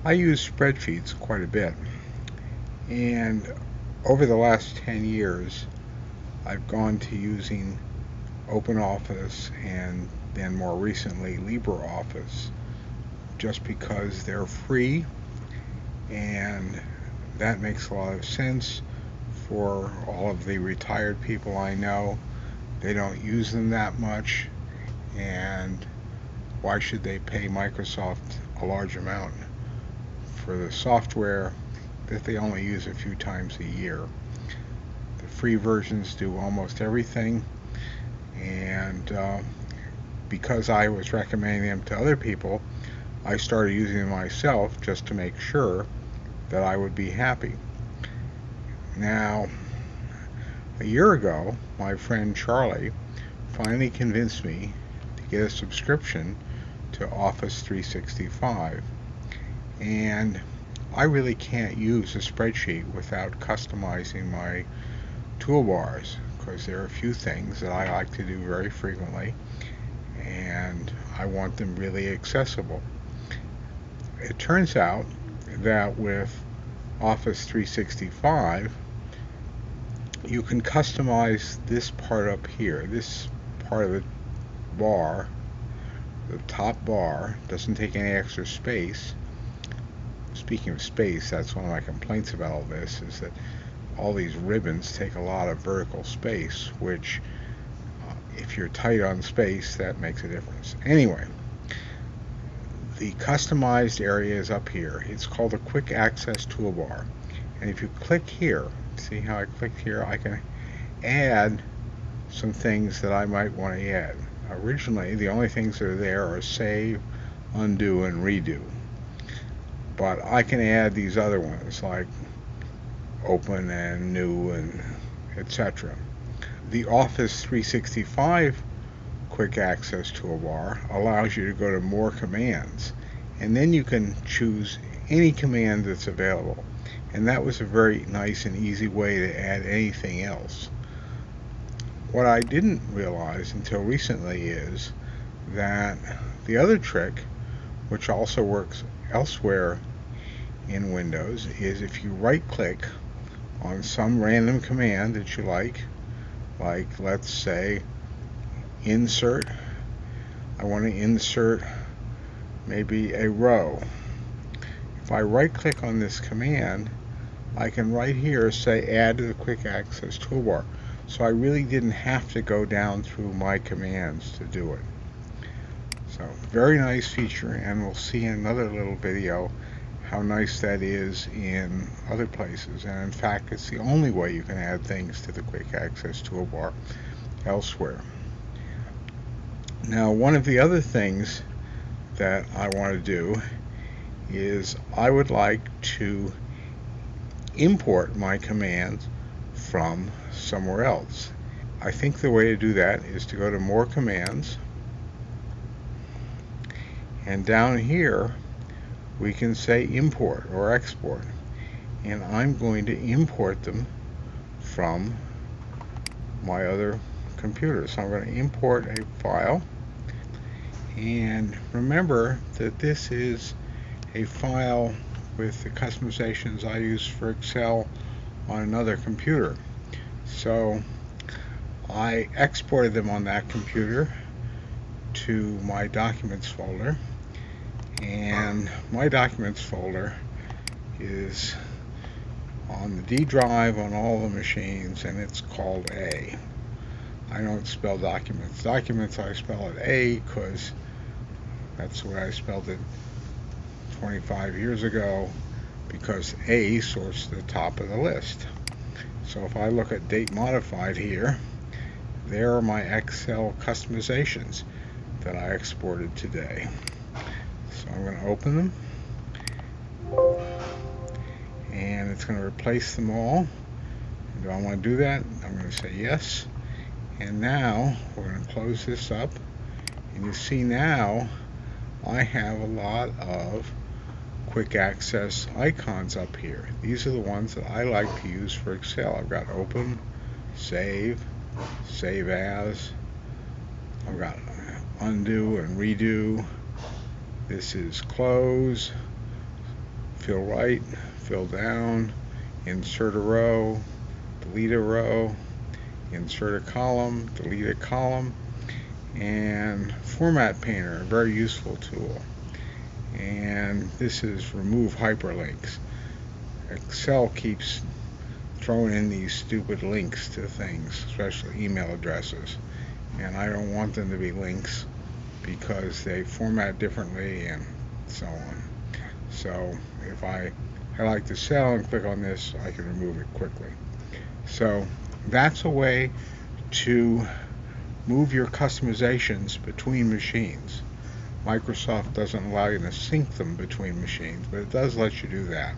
I use spreadsheets quite a bit, and over the last 10 years, I've gone to using OpenOffice and then more recently LibreOffice just because they're free, and that makes a lot of sense for all of the retired people I know. They don't use them that much, and why should they pay Microsoft a large amount for the software that they only use a few times a year? The free versions do almost everything, and because I was recommending them to other people, I started using them myself just to make sure that I would be happy. Now, a year ago, my friend Charlie finally convinced me to get a subscription to Office 365, and I really can't use a spreadsheet without customizing my toolbars because there are a few things that I like to do very frequently, and I want them really accessible. It turns out that with Office 365, you can customize this part up here. This part of the bar, the top bar, doesn't take any extra space. Speaking of space, that's one of my complaints about all this, is that all these ribbons take a lot of vertical space, which if you're tight on space, that makes a difference. Anyway, the customized area is up here. It's called a quick access toolbar. And if you click here, see how I clicked here? I can add some things that I might want to add. Originally, the only things that are there are save, undo, and redo. But I can add these other ones like open and new and etc. The Office 365 quick access toolbar allows you to go to more commands, and then you can choose any command that's available. And that was a very nice and easy way to add anything else. What I didn't realize until recently is that the other trick, which also works elsewhere in Windows, is if you right click on some random command that you like let's say insert. I want to insert maybe a row. If I right click on this command, I can right here say add to the quick access toolbar. So I really didn't have to go down through my commands to do it. So very nice feature, and we'll see in another little video how nice that is in other places. And in fact, it's the only way you can add things to the quick access toolbar elsewhere. Now, one of the other things that I want to do is I would like to import my commands from somewhere else. I think the way to do that is to go to more commands, and down here we can say import or export, and I'm going to import them from my other computer. So I'm going to import a file, and remember that this is a file with the customizations I use for Excel on another computer. So I exported them on that computer to my documents folder, and my documents folder is on the D drive on all the machines, and it's called A. I don't spell documents. Documents, I spell it A because that's the way I spelled it 25 years ago, because A sorts to the top of the list. So if I look at date modified here, there are my Excel customizations that I exported today. So I'm going to open them, and it's going to replace them all. Do I want to do that? I'm going to say yes. And now we're going to close this up, and you see now I have a lot of quick access icons up here. These are the ones that I like to use for Excel. I've got open, save, save as, I've got undo and redo. This is close, fill right, fill down, insert a row, delete a row, insert a column, delete a column, and Format Painter, a very useful tool. And this is remove hyperlinks. Excel keeps throwing in these stupid links to things, especially email addresses, and I don't want them to be links because they format differently and so on. So if I highlight the cell and click on this, I can remove it quickly. So that's a way to move your customizations between machines. Microsoft doesn't allow you to sync them between machines, but it does let you do that.